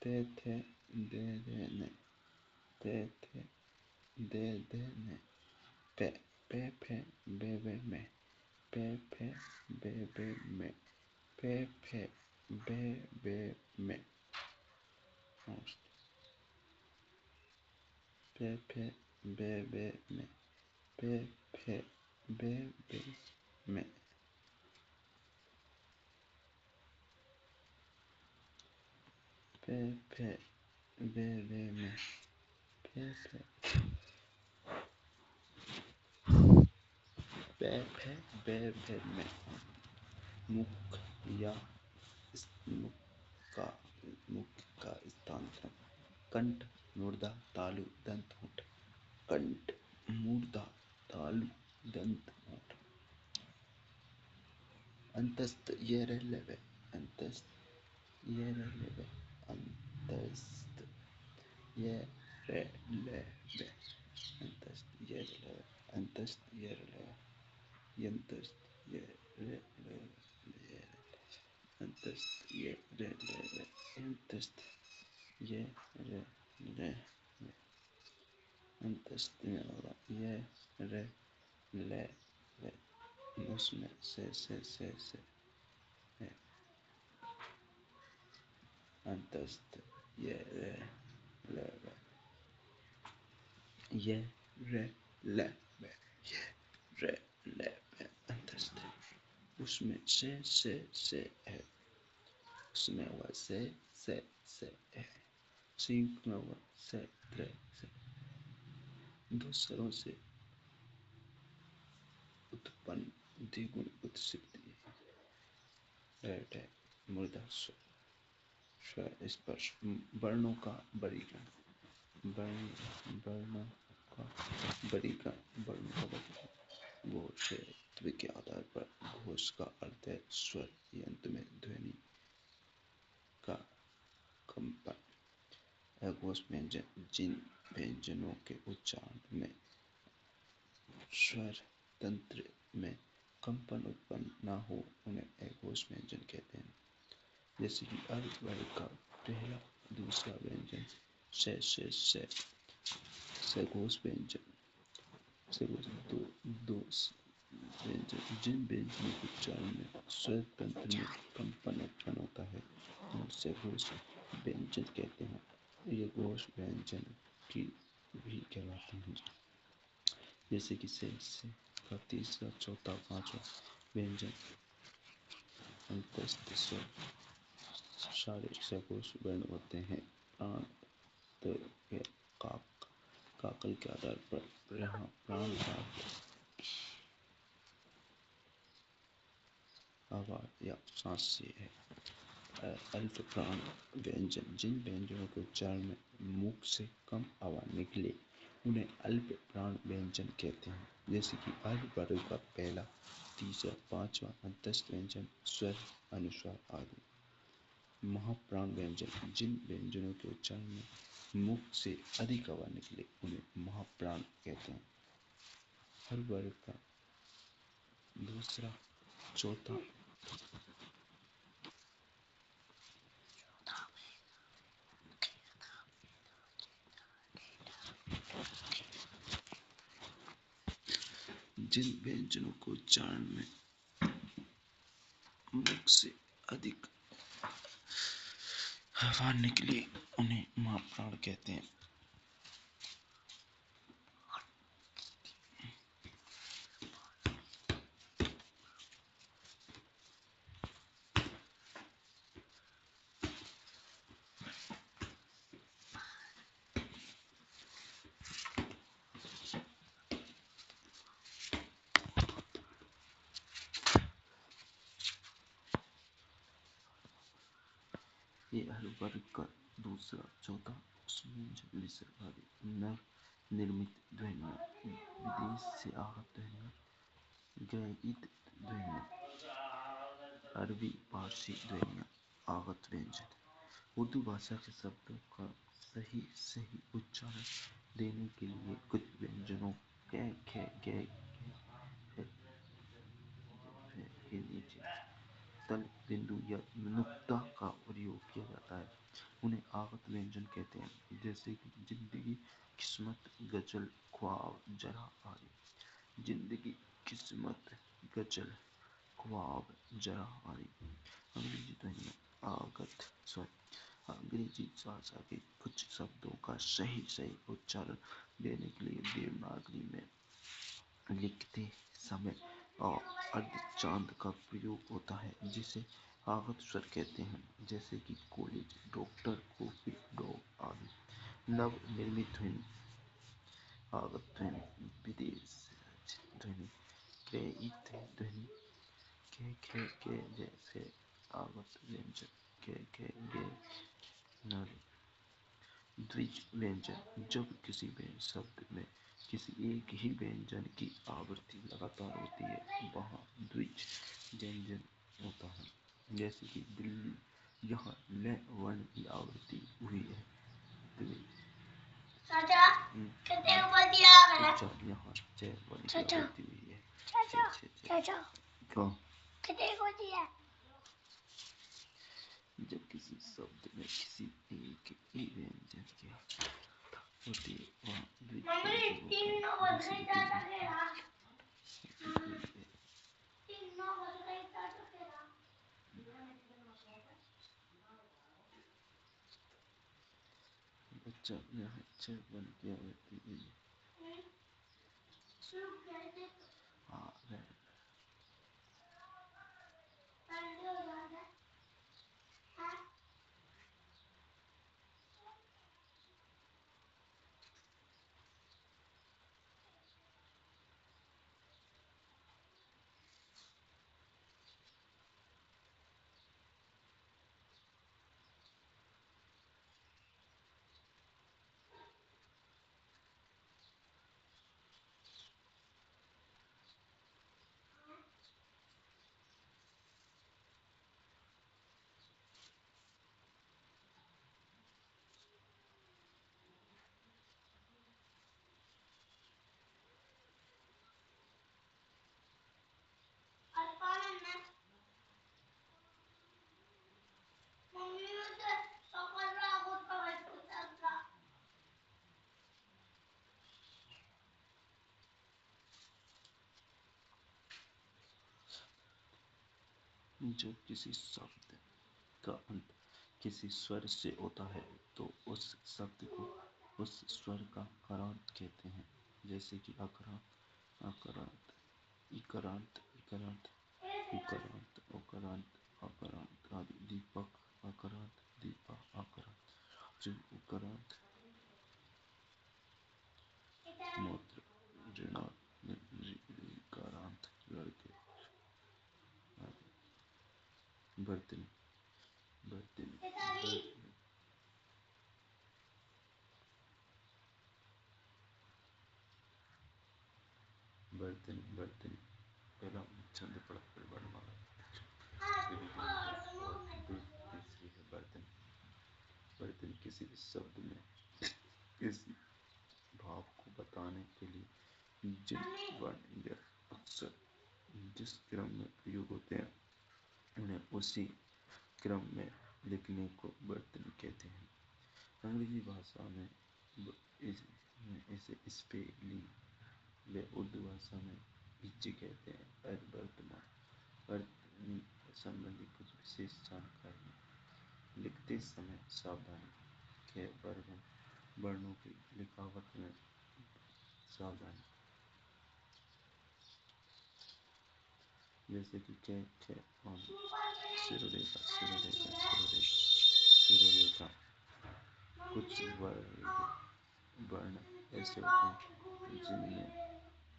ते थे दे दे ने ते थे दे दे ने पे पे फे बे बे में पे फे बे बे में पे फे बे बे में पे फे बे बे में पे फे बे बे में पे फे बे बे में पे फे पे फे बे बे में मुख या मुख का मुख का स्थानांतरण कंठ मूर्धा तालु दंत होंठ कंठ मूर्धा तालु दंत होंठ अंतस्थ ये रह लेवे अंतस्थ ये रह लेवे अंतस्थ ये रह लेवे अंतस्थ ये रह लेवे अंतस्थ ये रह लेवे यंतस्थ ये रह लेवे अंतस्थ ये रह लेवे यंतस्थ ये रह लेवे अंतस्थ में होगा ये रह लेवे उसमें से है अंतस्थ ये रह लेवे ये रह लेवे ये रह लेवे अंतस्थ उसमें से है उसमें हुआ से है संयुक्त में हुआ से दो स्वरों से उत्पन्न द्विगुण उत्सिद्धि है मूर्धा स्वर स्पर्श वर्णों का वर्गीकरण वर्णों का वर्गीकरण घोषत्व के आधार पर घोष का अर्थ है स्वर यंत्र में ध्वनि का कंपन अघोष व्यंजन जिन व्यंजनों के उच्चारण में स्वर तंत्र में कंपन उत्पन्न न हो उन्हें अघोष व्यंजन कहते हैं जैसे कि अर्ध वर्ग का पहला दूसरा व्यंजन से सघोष व्यंजन सघोष दो व्यंजन जिन व्यंजनों के उच्चारण में स्वर तंत्र में कंपन उत्पन्न होता है उन्हें सघोष व्यंजन कहते हैं ये घोष व्यंजन की भी कहलाते हैं जैसे कि से का तीसरा चौथा पांचवा व्यंजन अंतस्थ स्वर सारे सघोष वर्ण होते हैं काकल के आधार पर यहाँ प्राण का हवा या सांस से है अल्प प्राण व्यंजन जिन व्यंजनों के उच्चारण में मुख से कम आवाज निकले उन्हें अल्प प्राण व्यंजन कहते हैं जैसे कि अर्ध वर्ग का पहला तीसरा पांचवा अंतस्थ व्यंजन स्वर अनुस्वार आदि महाप्राण व्यंजन जिन व्यंजनों के उच्चारण में मुख से अधिक आवाज निकले उन्हें महाप्राण कहते हैं हर वर्ग का दूसरा चौथा जिन व्यंजनों को उच्चारण में मुख से अधिक हवा निकली उन्हें महाप्राण कहते हैं ये हर वर्ग का दूसरा चौथा व्यंजन विसर्ग आदि नव निर्मित ध्वनियाँ विदेश से आहत ध्वनियाँ गैगित ध्वनियाँ अरबी फारसी ध्वनियाँ आगत व्यंजन उर्दू भाषा के शब्दों का सही उच्चारण देने के लिए कुछ व्यंजनों कै खे गे तल बिंदु या नुक्ता का प्रयोग किया जाता है उन्हें आगत व्यंजन कहते हैं, जैसे कि जिंदगी, किस्मत, गजल, ख्वाब, जरा आदि। जिंदगी, किस्मत, गजल, ख्वाब, जरा आदि। अंग्रेजी ध्वनि आगत स्वर। अंग्रेजी भाषा के कुछ शब्दों का सही उच्चारण देने के लिए देवनागरी में लिखते समय और अर्धचांद का प्रयोग होता है, जिसे आगत स्वर कहते हैं, जैसे कि कॉलेज, डॉक्टर, कॉफी, डॉग आदि। नव निर्मित ध्वनि आगत ध्वनि। विदेश ध्वनि क्रयित ध्वनि के जैसे आगत व्यंजन के गे नर। द्विज व्यंजन। जब किसी शब्द में किसी एक ही व्यंजन की आवृत्ति लगातार होती है वहाँ द्विज व्यंजन होता है, जैसे कि दिल्ली, यहाँ ल वर्ण की आवृत्ति हुई है। द्विज। चाचा कितने बजे आ रहा है? यहाँ च वर्ण की आवृत्ति हुई है। चाचा क्यों? कितने बजे है? जब किसी शब्द में किसी एक ही व्यंजन की होती है वहाँ द्विज व्यंजन होता है, जैसे कि दिल्ली बच्चा यहाँ च वर्ण की आवृत्ति हुई है। हाँ जब किसी शब्द का अंत किसी स्वर से होता है तो उस शब्द को उस स्वर का करांत कहते हैं, जैसे कि अकरांत, अकरांत, इकरांत, इकरांत, उकरांत, उकरांत, अकरांत आदि। दीपक, अकरांत, दीपा, अकरांत, राजू, उकरांत, मूत्र, ऋणांत, ऋकारांत, लड़के आदि। बर्तन, बर्तन, बर्तन, बर्तन। पहला छंद पढ़ा, फिर वर्णमाला। और तीसरी है बर्तन। बर्तन किसी भी शब्द में किसी भाव को बताने के लिए जिन वर्ण या अक्षर जिस क्रम में प्रयोग होते हैं उन्हें उसी क्रम में लिखने को बर्तन कहते हैं। अंग्रेजी भाषा में इसे स्पेलिंग व उर्दू भाषा में पिच्ची कहते हैं। वर्तमान वर्तनी संबंधी कुछ विशेष जानकारी। लिखते समय सावधानी। ख वर्णों की लिखावट में सावधानी, जैसे कि ख सिरोरेखा, सिरोरेखा, सिरोरेखा, सिरोरेखा। कुछ वर्ण ऐसे होते हैं जिनमें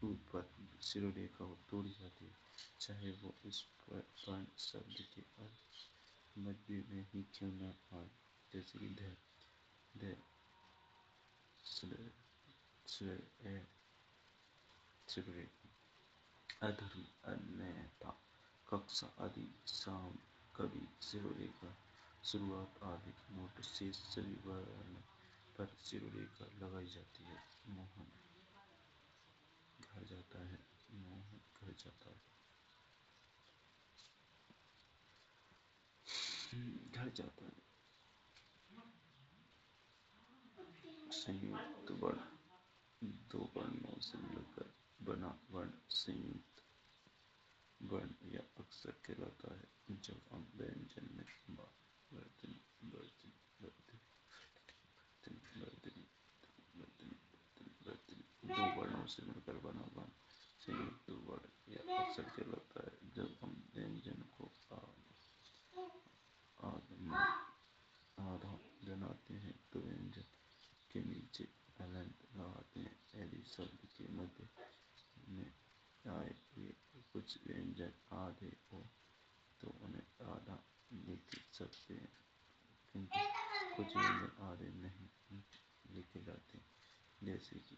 ऊपर सिरोरेखा को तोड़ी जाती है, चाहे वो इस वर्ण शब्द के अर्थ मध्य में ही क्यों न आए, जैसे कि ध, ध, सिरोरेखा। अधर्म, अन्यथा, कक्षा आदि। शाम, कवि, सिरोरेखा, शुरुआत आदि। नोट से सभी वर्ण पर सिरोरेखा लगाई जाती है। मोहन घर जाता है, मोहन घर जाता है। जाता है। संयुक्त वर्ण दो वर्णों से मिलकर बना वर्ण संयुक्त वर्ण या अक्षर कहलाता है। जब हम व्यंजन में वर्तनी वर्तनी वर्तनी वर्तनी वर्तनी वर्तनी वर्तनी दो वर्णों से मिलकर बना वर्ण संयुक्त वर्ण या अक्षर कहलाता है। जब हम व्यंजन को आधा बनाते हैं तो व्यंजन के नीचे हलंत लगाते हैं। यदि शब्द के मध्य में आए हुए कुछ व्यंजन आधे हो तो उन्हें आधा लिख सकते हैं, किंतु कुछ व्यंजन आधे नहीं लिखे जाते, जैसे कि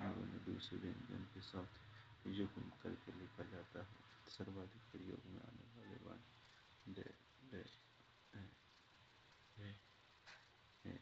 उन्हें दूसरे व्यंजन के साथ युग्म करके लिखा जाता है। सर्वाधिक प्रयोग में आने वाले वर्ण ड, ड, ए, ए, ए,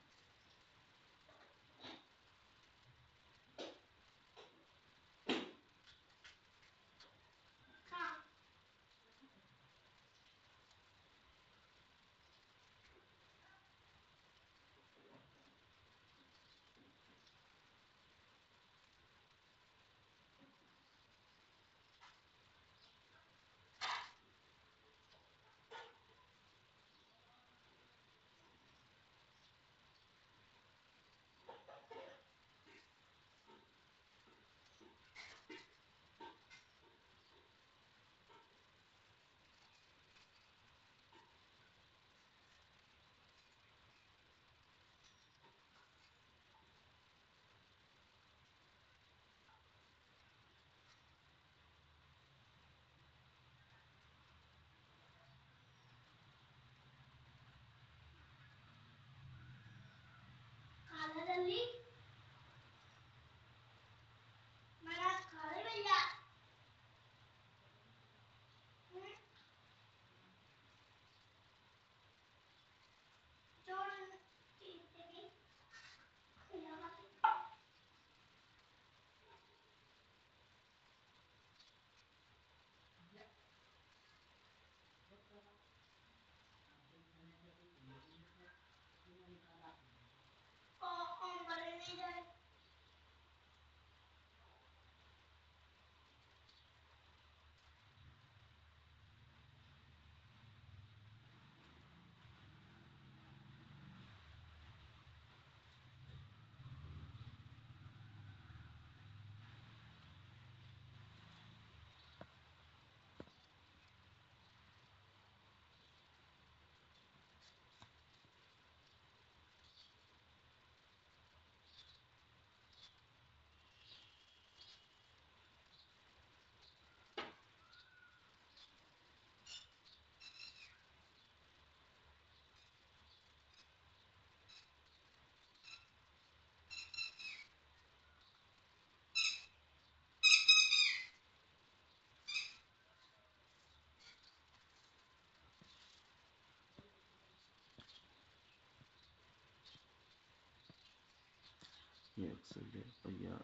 ये अक्सर या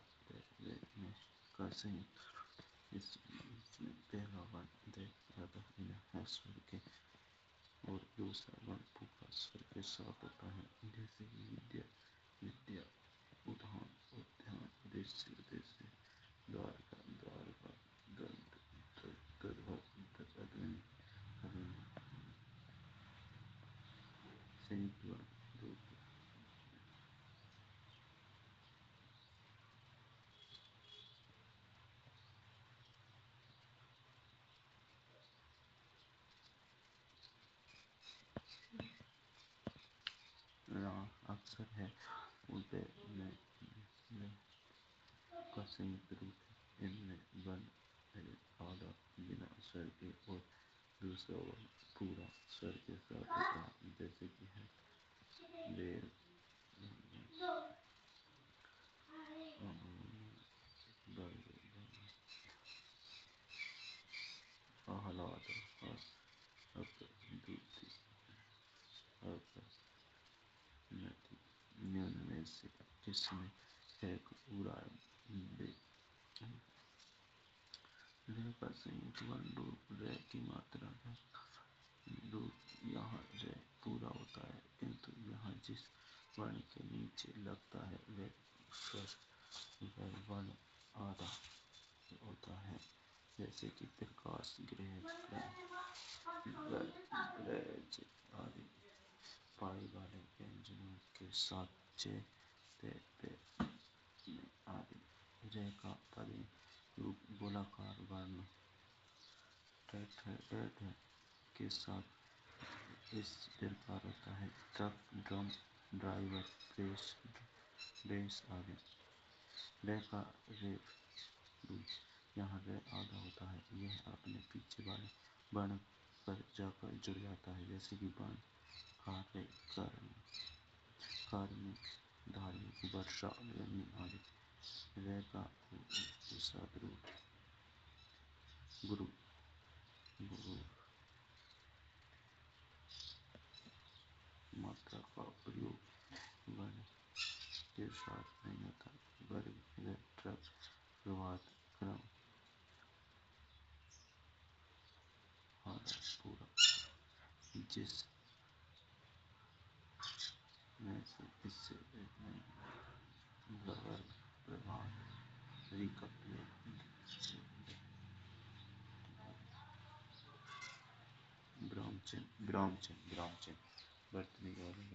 में का संयुक्त इसमें पहला वर्ण द ज्यादा बिना स्वर के और दूसरा वर्ण पूरा स्वर के साथ होता है, जैसे कि विद्या विद्या, उद्यान उद्यान, दृश्य दृश्य, द्वारका द्वारका, दंत दंत, अग्नि अग्नि। संयुक्त वर्ण दो अक्षर है, उदय में का संयुक्त रूप है। इनमें वर्ण आधा बिना स्वर के और दूसरा वर्ण पूरा स्वर के साथ होता है, जैसे कि है बेर, आह्लाद, दूती, नदी। निम्न में से किसमें है पूरा संयुक्त वर्ण रूप रे की मात्रा है रूप यहाँ रे पूरा होता है, किंतु यहाँ जिस वर्ण के नीचे लगता है वह वर्ण आधा होता है, जैसे कि प्रकाश, गृह, ब्रज आदि। पाई वाले व्यंजनों के साथ चे, ते, पे आदि। रे का पदे रूप गोलाकार वर्ण ट के साथ इस प्रकार होता है: truck, drum, driver, press, dress आदि। रे का रे रूप यहाँ रे आधा होता है, यह अपने पीछे वाले वर्ण पर जाकर जुड़ जाता है, जैसे कि बाण, कार्य, कार्मिक, धार्मिक, वर्षा, गर्मी आदि। रे का विषाद रूप गुरु, गुरु मात्रा का प्रयोग वर्ण के साथ नहीं होता। वर्ग, ट्रक, प्रभात, क्रम, आधा, पूरा, जिस में से इससे एक नहीं। वर्ग, प्रभात, रिकप, विराम चिन्ह, विराम चिन्ह, विराम चिन्ह, बर्तनी वाले